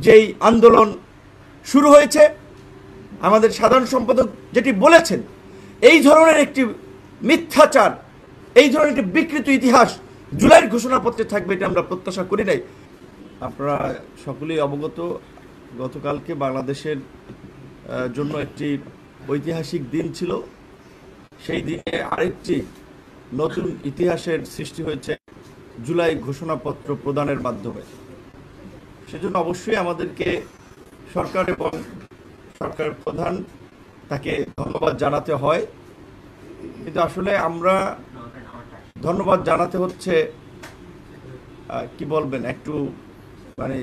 যেই আন্দোলন শুরু হয়েছে, আমাদের সাধারণ সম্পাদক যেটি বলেছেন, এই ধরনের একটি মিথ্যাচার, এই ধরনের একটি বিকৃত ইতিহাস জুলাইয়ের ঘোষণাপত্রে থাকবে, এটা আমরা প্রত্যাশা করি নাই। আপনারা সকলেই অবগত, গতকালকে বাংলাদেশের জন্য একটি ঐতিহাসিক দিন ছিল। সেই দিনে আরেকটি নতুন ইতিহাসের সৃষ্টি হয়েছে জুলাই ঘোষণাপত্র প্রদানের মাধ্যমে। সেজন্য অবশ্যই আমাদেরকে সরকার এবং সরকার প্রধান তাকে ধন্যবাদ জানাতে হয়, কিন্তু আসলে আমরা ধন্যবাদ জানাতে হচ্ছে কি বলবেন, একটু মানে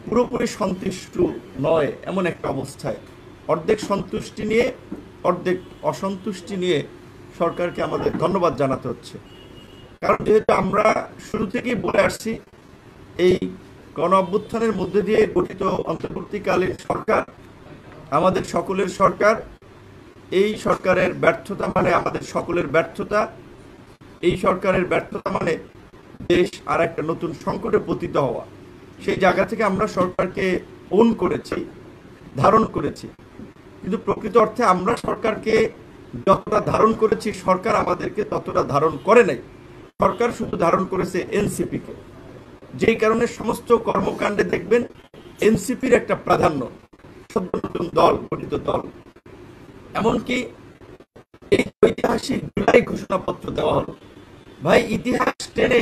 পুরোপুরি সন্তুষ্ট নয় এমন একটা অবস্থায়, অর্ধেক সন্তুষ্টি নিয়ে অর্ধেক অসন্তুষ্টি নিয়ে সরকারকে আমাদের ধন্যবাদ জানাতে হচ্ছে। কারণ যেহেতু আমরা শুরু থেকেই বলে আসছি, এই গণ অভ্যুত্থানের মধ্যে দিয়ে গঠিত অন্তর্বর্তীকালীন সরকার আমাদের সকলের সরকার। এই সরকারের ব্যর্থতা মানে আমাদের সকলের ব্যর্থতা। এই সরকারের ব্যর্থতা মানে দেশ আর একটা নতুন সংকটে পতিত হওয়া। সেই জায়গা থেকে আমরা সরকারকে ওন করেছি, ধারণ করেছি, কিন্তু প্রকৃত অর্থে আমরা সরকারকে যতটা ধারণ করেছি, সরকার আমাদেরকে ততটা ধারণ করে নাই। সরকার শুধু ধারণ করেছে এনসিপিকে, যেই কারণে সমস্ত কর্মকাণ্ডে দেখবেন এনসিপির একটা প্রাধান্য, সদ্য নতুন দল, গঠিত দল। এমনকি এই ঐতিহাসিক জুলাই ঘোষণাপত্র দেওয়া হলো। ভাই, ইতিহাস টেনে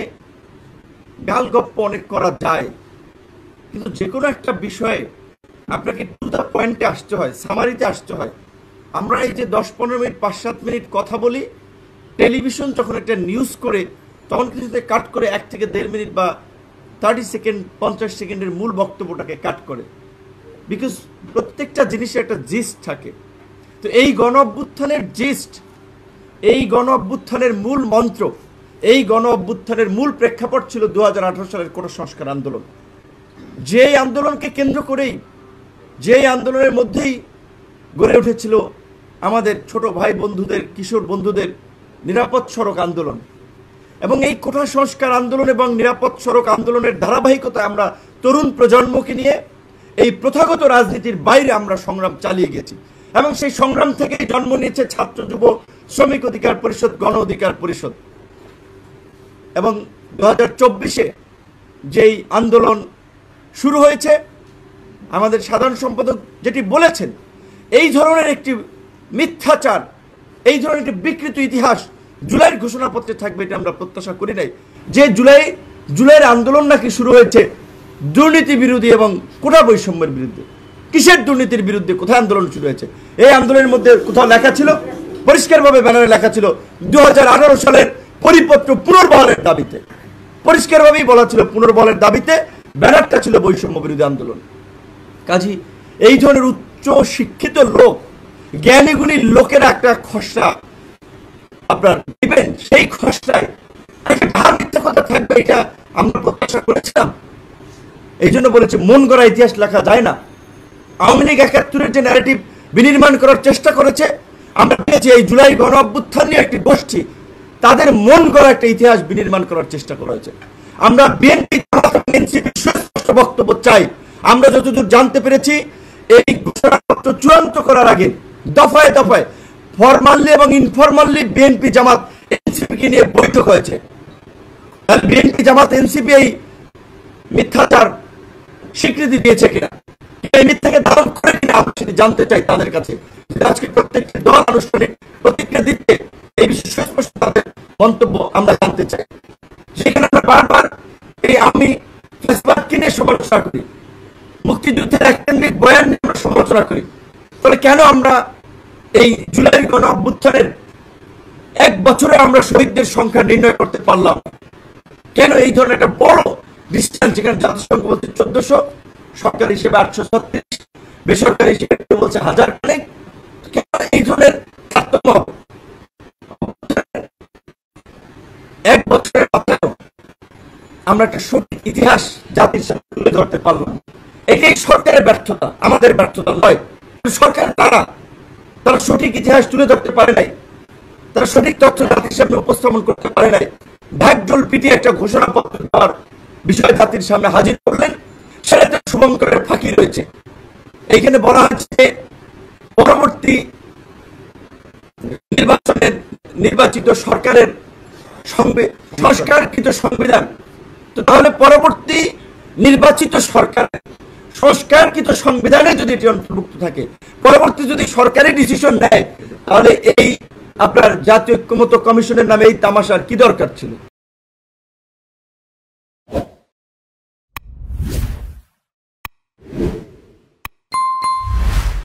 গালগপ্প অনেক করা যায়, কিন্তু যে কোনো একটা বিষয়ে আপনাকে টু দ্য পয়েন্টে আসতে হয়, সামারিতে আসতে হয়। আমরা এই যে 10-15 মিনিট 5-7 মিনিট কথা বলি, টেলিভিশন যখন একটা নিউজ করে তখন কিছুতে কাট করে 1 থেকে 1.5 মিনিট বা 30 সেকেন্ড 50 সেকেন্ডের মূল বক্তব্যটাকে কাট করে, বিকজ প্রত্যেকটা জিনিসের একটা জিস্ট থাকে। তো এই গণ অভ্যুত্থানের জিস্ট, এই গণ অভ্যুত্থানের মূল মন্ত্র, এই গণ অভ্যুত্থানের মূল প্রেক্ষাপট ছিল 2018 সালের কোটা সংস্কার আন্দোলন। যেই আন্দোলনকে কেন্দ্র করেই, যেই আন্দোলনের মধ্যেই গড়ে উঠেছিল আমাদের ছোট ভাই বন্ধুদের, কিশোর বন্ধুদের নিরাপদ সড়ক আন্দোলন। এবং এই কোটা সংস্কার আন্দোলন এবং নিরাপদ সড়ক আন্দোলনের ধারাবাহিকতায় আমরা তরুণ প্রজন্মকে নিয়ে এই প্রথাগত রাজনীতির বাইরে আমরা সংগ্রাম চালিয়ে গেছি। এবং সেই সংগ্রাম থেকেই জন্ম নিয়েছে ছাত্র যুব শ্রমিক অধিকার পরিষদ, গণ অধিকার পরিষদ। এবং 2024-এ যেই আন্দোলন শুরু হয়েছে, আমাদের সাধারণ সম্পাদক যেটি বলেছেন, এই ধরনের একটি মিথ্যাচার, এই ধরনের একটি বিকৃত ইতিহাস জুলাইয়ের ঘোষণাপত্রে থাকবে, এটা আমরা প্রত্যাশা করি নাই। যে জুলাইয়ের আন্দোলন নাকি শুরু হয়েছে দুর্নীতি বিরোধী এবং কোটা বৈষম্যের বিরুদ্ধে। কিসের দুর্নীতির বিরুদ্ধে? কোথায় আন্দোলন শুরু হয়েছে? এই আন্দোলনের মধ্যে কোথাও লেখা ছিল, পরিষ্কারভাবে ব্যানারে লেখা ছিল 2018 সালের পরিপত্র পুনর্বহালের দাবিতে, পরিষ্কারভাবেই বলা ছিল পুনর্বহালের দাবিতে, ব্যানারটা ছিল বৈষম্য বিরোধী আন্দোলন। কাজী এই ধরনের উচ্চ শিক্ষিত লোক, জ্ঞানীগুণী লোকেরা একটা খসড়া আপনার দিবেন, সেই খসড়ায় মিথ্যা কথা থাকবে, এটা আমরা প্রত্যাশা করেছিলাম। এই জন্য বলেছে মন গড়া ইতিহাস লেখা যায় না। আওয়ামী লীগ 71-এর যে ন্যারেটিভ বিনির্মাণ করার চেষ্টা করেছে, আমরা পেয়েছি এই জুলাই গণ অভ্যুত্থান নিয়ে একটি গোষ্ঠী, তাদের মন গড়া একটা ইতিহাস বিনির্মাণ করার চেষ্টা করা হয়েছে। আমরা বিএনপি সুস্পষ্ট বক্তব্য চাই। আমরা যতদূর জানতে পেরেছি, এই ঘোষণাপত্র চূড়ান্ত করার আগে দফায় দফায় ফরমালি এবং ইনফরমালি বিএনপি জামাত এনসিপিকে নিয়ে বৈঠক হয়েছে। বিএনপি জামাত এনসিপি এই মিথ্যাচার স্বীকৃতি দিয়েছে কিনা, এই মিথ্যাকে ধারণ করে কিনা, আমরা সেটি জানতে চাই তাদের কাছে। আজকে প্রত্যেকটি দল আনুষ্ঠানিক প্রতিক্রিয়া দিচ্ছে, এই বিষয়ে সুস্পষ্ট তাদের মন্তব্য আমরা জানতে চাই। সেখানে আমরা বারবার এই আমি ফেসবুককে নিয়ে সমালোচনা করি, মুক্তিযুদ্ধের এককেন্দ্রিক বয়ান নিয়ে আমরা সমালোচনা করি, তাহলে কেন আমরা এই জুলাই গণ অভ্যুত্থানের 1 বছরে আমরা শহীদদের সংখ্যা নির্ণয় করতে পারলাম? কেন এই ধরনের একটা বড় ডিস্টেন্স, যেখানে জাতিসংঘ বলছে 1400, সরকারি হিসেবে 836, বেসরকারি হিসেবে বলছে 1000 খানেক, কেন এই ধরনের তারতম্য? 1 বছরের মাথায় আমরা একটা সঠিক ইতিহাস জাতির সামনে তুলে ধরতে পারলাম। এটাই সরকারের ব্যর্থতা, আমাদের ব্যর্থতা নয়। সরকার তারা সঠিক ইতিহাস তুলে ধরতে পারে নাই, তারা সঠিক তথ্য জাতির সামনে উপস্থাপন করতে পারে নাই। ঢাকঢোল পিটিয়ে একটা ঘোষণাপত্র দেওয়ার বিষয় জাতির সামনে হাজির করলেন, সেটা শুভঙ্করের ফাঁকি রয়েছে। এইখানে বলা হচ্ছে পরবর্তী নির্বাচনের নির্বাচিত সরকারের সংস্কারকৃত সংবিধান, তো তাহলে পরবর্তী নির্বাচিত সরকার সংস্কারকৃত সংবিধানে যদি এটি অন্তর্ভুক্ত থাকে, পরবর্তী যদি সরকারি ডিসিশন নেয়, তাহলে এই আপনার জাতীয় ঐক্যমত্য কমিশনের নামে এই তামাশার কি দরকার ছিল?